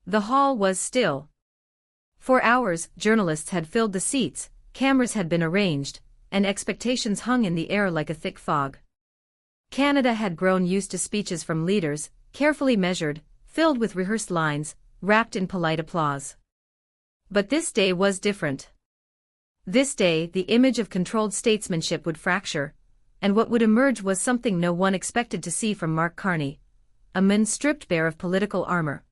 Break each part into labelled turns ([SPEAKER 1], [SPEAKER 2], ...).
[SPEAKER 1] The hall was still. For hours, journalists had filled the seats, cameras had been arranged, and expectations hung in the air like a thick fog. Canada had grown used to speeches from leaders, carefully measured, filled with rehearsed lines, wrapped in polite applause. But this day was different. This day, the image of controlled statesmanship would fracture, and what would emerge was something no one expected to see from Mark Carney, a man stripped bare of political armor.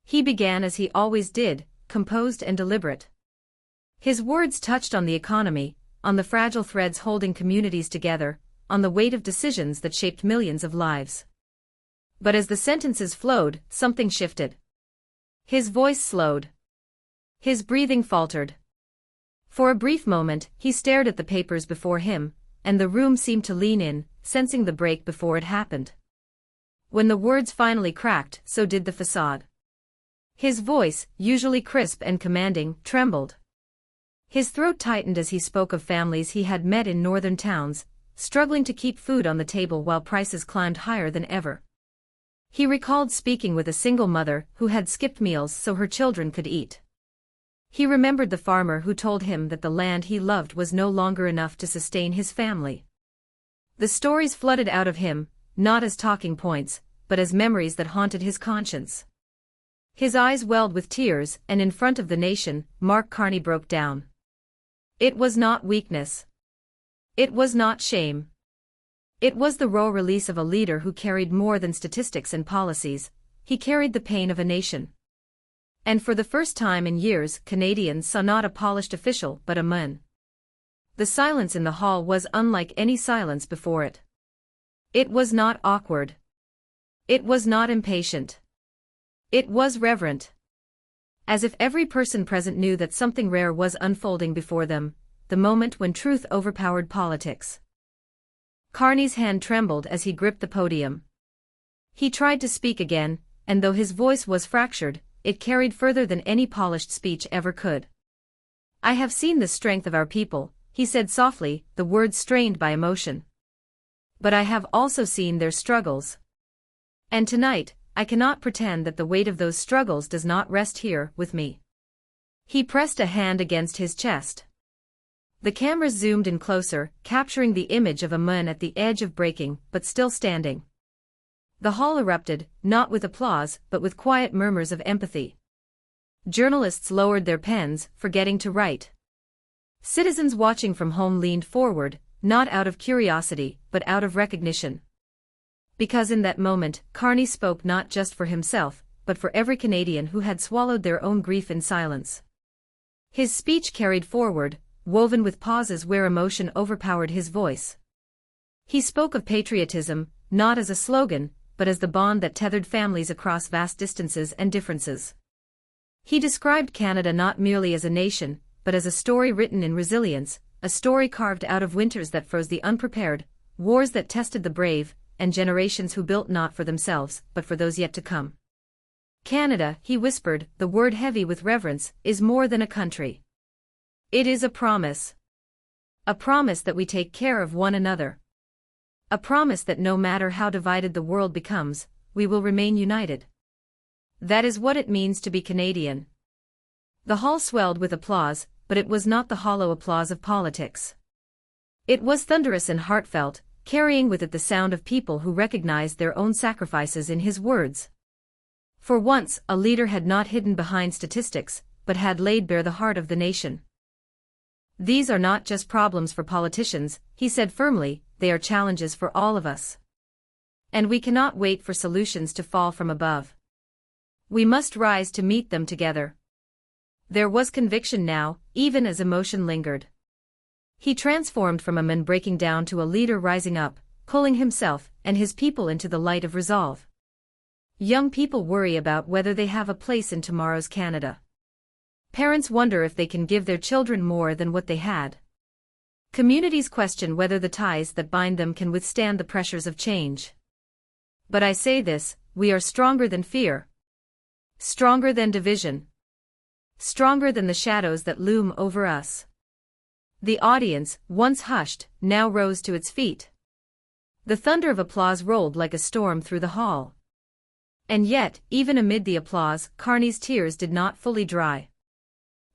[SPEAKER 1] He began as he always did, composed and deliberate. His words touched on the economy, on the fragile threads holding communities together, on the weight of decisions that shaped millions of lives. But as the sentences flowed, something shifted. His voice slowed. His breathing faltered. For a brief moment, he stared at the papers before him, and the room seemed to lean in, sensing the break before it happened. When the words finally cracked, so did the facade. His voice, usually crisp and commanding, trembled. His throat tightened as he spoke of families he had met in northern towns, struggling to keep food on the table while prices climbed higher than ever. He recalled speaking with a single mother who had skipped meals so her children could eat. He remembered the farmer who told him that the land he loved was no longer enough to sustain his family. The stories flooded out of him, not as talking points, but as memories that haunted his conscience. His eyes welled with tears, and in front of the nation, Mark Carney broke down. It was not weakness. It was not shame. It was the raw release of a leader who carried more than statistics and policies. He carried the pain of a nation. And for the first time in years, Canadians saw not a polished official but a man. The silence in the hall was unlike any silence before it. It was not awkward. It was not impatient. It was reverent. As if every person present knew that something rare was unfolding before them, the moment when truth overpowered politics. Carney's hand trembled as he gripped the podium. He tried to speak again, and though his voice was fractured, it carried further than any polished speech ever could. "I have seen the strength of our people," he said softly, the words strained by emotion. "But I have also seen their struggles. And tonight, I cannot pretend that the weight of those struggles does not rest here with me." He pressed a hand against his chest. The cameras zoomed in closer, capturing the image of a man at the edge of breaking, but still standing. The hall erupted, not with applause, but with quiet murmurs of empathy. Journalists lowered their pens, forgetting to write. Citizens watching from home leaned forward, not out of curiosity, but out of recognition. Because in that moment, Carney spoke not just for himself, but for every Canadian who had swallowed their own grief in silence. His speech carried forward, woven with pauses where emotion overpowered his voice. He spoke of patriotism, not as a slogan, but as the bond that tethered families across vast distances and differences. He described Canada not merely as a nation, but as a story written in resilience, a story carved out of winters that froze the unprepared, wars that tested the brave, and generations who built not for themselves, but for those yet to come. Canada, he whispered, the word heavy with reverence, is more than a country. It is a promise. A promise that we take care of one another. A promise that no matter how divided the world becomes, we will remain united. That is what it means to be Canadian. The hall swelled with applause, but it was not the hollow applause of politics. It was thunderous and heartfelt, carrying with it the sound of people who recognized their own sacrifices in his words. For once, a leader had not hidden behind statistics, but had laid bare the heart of the nation. "These are not just problems for politicians," he said firmly, "they are challenges for all of us. And we cannot wait for solutions to fall from above. We must rise to meet them together." There was conviction now, even as emotion lingered. He transformed from a man breaking down to a leader rising up, pulling himself and his people into the light of resolve. Young people worry about whether they have a place in tomorrow's Canada. Parents wonder if they can give their children more than what they had. Communities question whether the ties that bind them can withstand the pressures of change. But I say this, we are stronger than fear. Stronger than division. Stronger than the shadows that loom over us. The audience, once hushed, now rose to its feet. The thunder of applause rolled like a storm through the hall. And yet, even amid the applause, Carney's tears did not fully dry.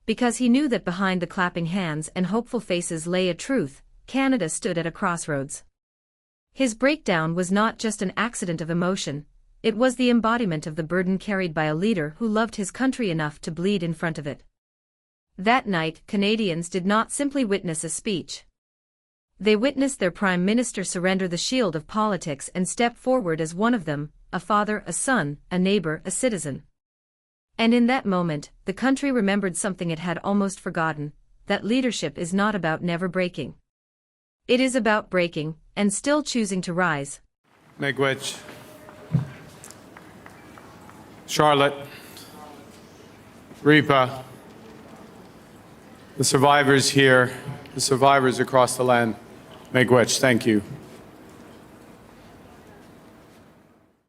[SPEAKER 1] Because he knew that behind the clapping hands and hopeful faces lay a truth: Canada stood at a crossroads. His breakdown was not just an accident of emotion, it was the embodiment of the burden carried by a leader who loved his country enough to bleed in front of it. That night, Canadians did not simply witness a speech. They witnessed their Prime Minister surrender the shield of politics and step forward as one of them, a father, a son, a neighbor, a citizen. And in that moment, the country remembered something it had almost forgotten: that leadership is not about never breaking. It is about breaking, and still choosing to rise.
[SPEAKER 2] Miigwech, Charlotte, Repa, the survivors here, the survivors across the land. Miigwech, thank you.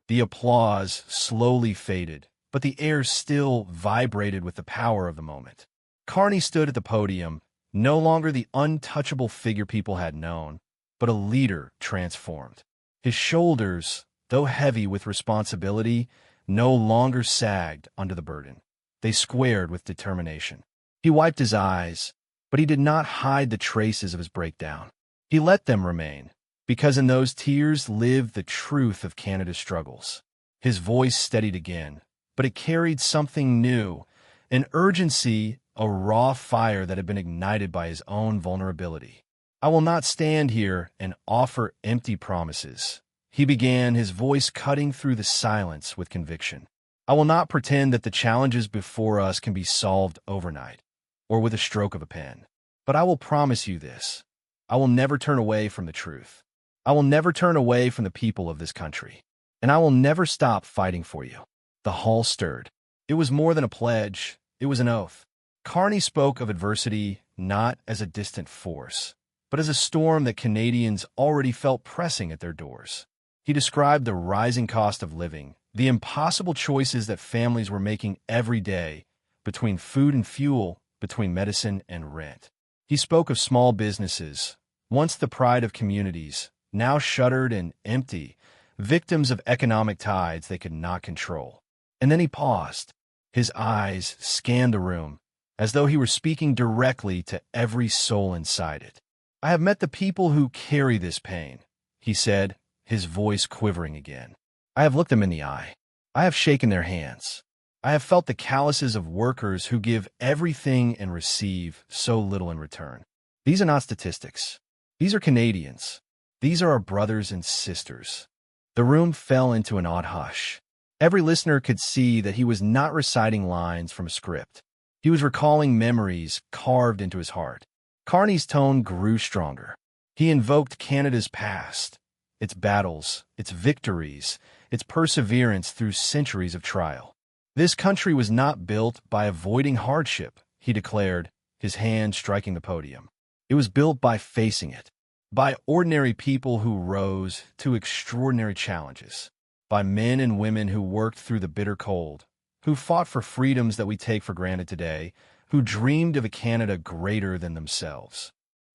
[SPEAKER 3] The applause slowly faded, but the air still vibrated with the power of the moment. Carney stood at the podium, no longer the untouchable figure people had known, but a leader transformed. His shoulders, though heavy with responsibility, no longer sagged under the burden. They squared with determination. He wiped his eyes, but he did not hide the traces of his breakdown. He let them remain, because in those tears lived the truth of Canada's struggles. His voice steadied again, but it carried something new, an urgency, a raw fire that had been ignited by his own vulnerability. "I will not stand here and offer empty promises," he began, his voice cutting through the silence with conviction. "I will not pretend that the challenges before us can be solved overnight, or with a stroke of a pen. But I will promise you this: I will never turn away from the truth. I will never turn away from the people of this country. And I will never stop fighting for you." The hall stirred. It was more than a pledge, it was an oath. Carney spoke of adversity not as a distant force, but as a storm that Canadians already felt pressing at their doors. He described the rising cost of living, the impossible choices that families were making every day, between food and fuel, between medicine and rent. He spoke of small businesses, once the pride of communities, now shuttered and empty, victims of economic tides they could not control. And then he paused. His eyes scanned the room, as though he were speaking directly to every soul inside it. "I have met the people who carry this pain," he said, his voice quivering again. "I have looked them in the eye. I have shaken their hands. I have felt the calluses of workers who give everything and receive so little in return. These are not statistics. These are Canadians. These are our brothers and sisters." The room fell into an odd hush. Every listener could see that he was not reciting lines from a script. He was recalling memories carved into his heart. Carney's tone grew stronger. He invoked Canada's past, its battles, its victories, its perseverance through centuries of trial. "This country was not built by avoiding hardship," he declared, his hand striking the podium. "It was built by facing it, by ordinary people who rose to extraordinary challenges, by men and women who worked through the bitter cold, who fought for freedoms that we take for granted today, who dreamed of a Canada greater than themselves."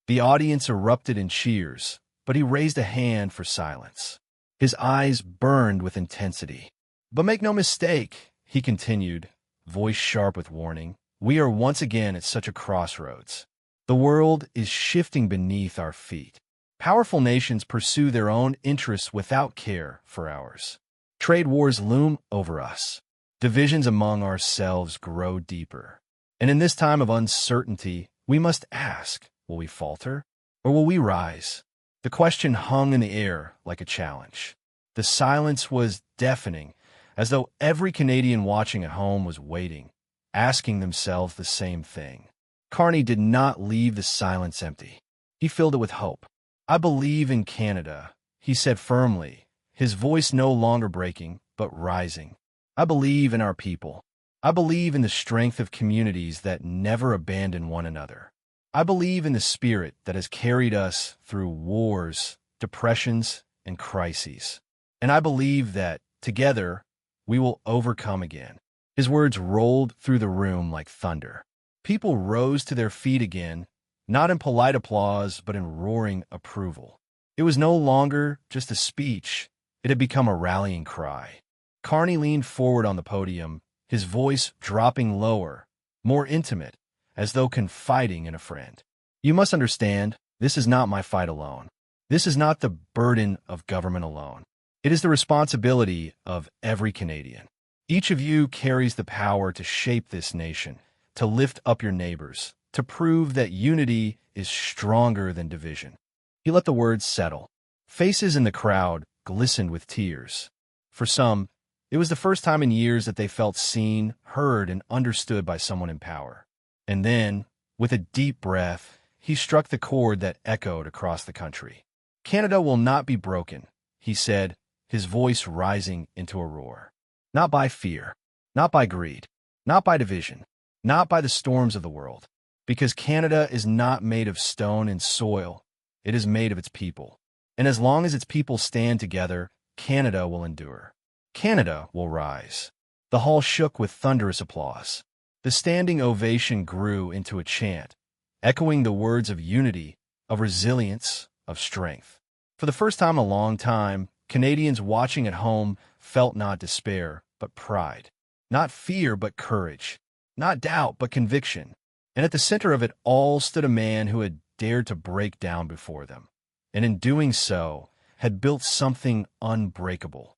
[SPEAKER 3] The audience erupted in cheers, but he raised a hand for silence. His eyes burned with intensity. "But make no mistake," he continued, voice sharp with warning, "we are once again at such a crossroads. The world is shifting beneath our feet. Powerful nations pursue their own interests without care for ours. Trade wars loom over us. Divisions among ourselves grow deeper. And in this time of uncertainty, we must ask, will we falter, or will we rise?" The question hung in the air like a challenge. The silence was deafening, as though every Canadian watching at home was waiting, asking themselves the same thing. Carney did not leave the silence empty. He filled it with hope. "I believe in Canada," he said firmly, his voice no longer breaking, but rising. "I believe in our people. I believe in the strength of communities that never abandon one another. I believe in the spirit that has carried us through wars, depressions, and crises. And I believe that, together, we will overcome again." His words rolled through the room like thunder. People rose to their feet again, not in polite applause, but in roaring approval. It was no longer just a speech. It had become a rallying cry. Carney leaned forward on the podium, his voice dropping lower, more intimate, as though confiding in a friend. You must understand, this is not my fight alone. This is not the burden of government alone. It is the responsibility of every Canadian. Each of you carries the power to shape this nation, to lift up your neighbors, to prove that unity is stronger than division. He let the words settle. Faces in the crowd glistened with tears. For some, it was the first time in years that they felt seen, heard, and understood by someone in power. And then, with a deep breath, he struck the chord that echoed across the country. Canada will not be broken, he said, his voice rising into a roar. Not by fear, not by greed, not by division, not by the storms of the world. Because Canada is not made of stone and soil, it is made of its people. And as long as its people stand together, Canada will endure. Canada will rise. The hall shook with thunderous applause. The standing ovation grew into a chant, echoing the words of unity, of resilience, of strength. For the first time in a long time, Canadians watching at home felt not despair, but pride. Not fear, but courage. Not doubt, but conviction. And at the center of it all stood a man who had dared to break down before them, and in doing so, had built something unbreakable.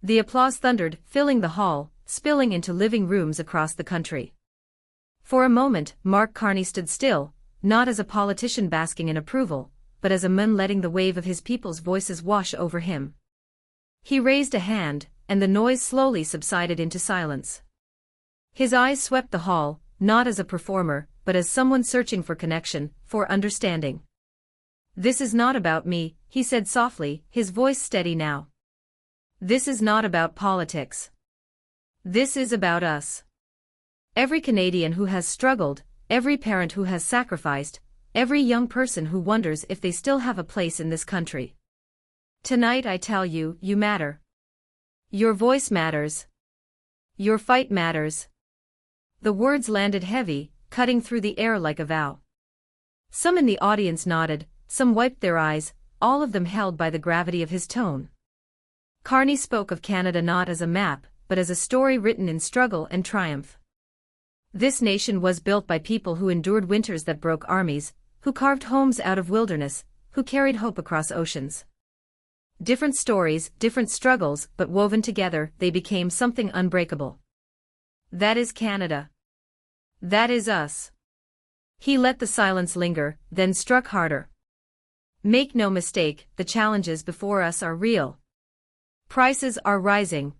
[SPEAKER 1] The applause thundered, filling the hall, spilling into living rooms across the country. For a moment, Mark Carney stood still, not as a politician basking in approval, but as a man letting the wave of his people's voices wash over him. He raised a hand, and the noise slowly subsided into silence. His eyes swept the hall, not as a performer, but as someone searching for connection, for understanding. "This is not about me," he said softly, his voice steady now. "This is not about politics. This is about us. Every Canadian who has struggled, every parent who has sacrificed, every young person who wonders if they still have a place in this country. Tonight I tell you, you matter. Your voice matters. Your fight matters." The words landed heavy, cutting through the air like a vow. Some in the audience nodded, some wiped their eyes, all of them held by the gravity of his tone. Carney spoke of Canada not as a map, but as a story written in struggle and triumph. This nation was built by people who endured winters that broke armies, who carved homes out of wilderness, who carried hope across oceans. Different stories, different struggles, but woven together, they became something unbreakable. That is Canada. That is us. He let the silence linger, then struck harder. Make no mistake, the challenges before us are real. Prices are rising.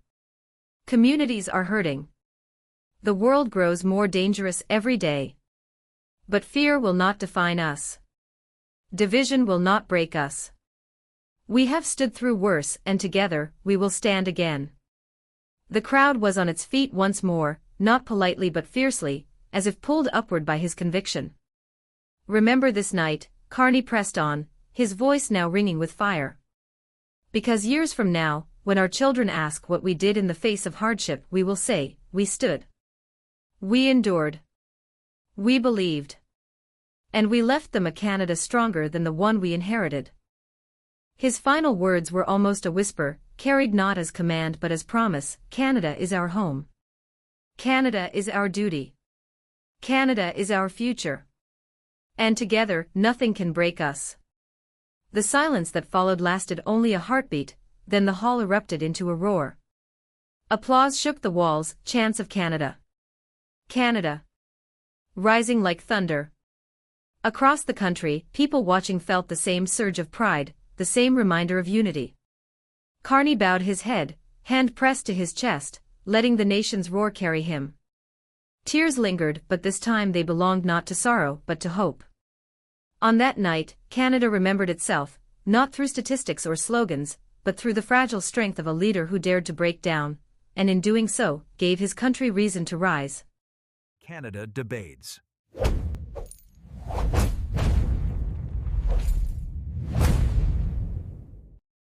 [SPEAKER 1] Communities are hurting. The world grows more dangerous every day. But fear will not define us. Division will not break us. We have stood through worse, and together, we will stand again. The crowd was on its feet once more, not politely but fiercely, as if pulled upward by his conviction. "Remember this night," Carney pressed on, his voice now ringing with fire. "Because years from now, when our children ask what we did in the face of hardship, we will say, we stood. We endured. We believed. And we left them a Canada stronger than the one we inherited." His final words were almost a whisper, carried not as command but as promise. Canada is our home. Canada is our duty. Canada is our future. And together, nothing can break us. The silence that followed lasted only a heartbeat, then the hall erupted into a roar. Applause shook the walls, chants of Canada. Canada. Rising like thunder. Across the country, people watching felt the same surge of pride, the same reminder of unity. Carney bowed his head, hand pressed to his chest, letting the nation's roar carry him. Tears lingered, but this time they belonged not to sorrow but to hope. On that night, Canada remembered itself, not through statistics or slogans, but through the fragile strength of a leader who dared to break down, and in doing so, gave his country reason to rise.
[SPEAKER 4] Canada debates.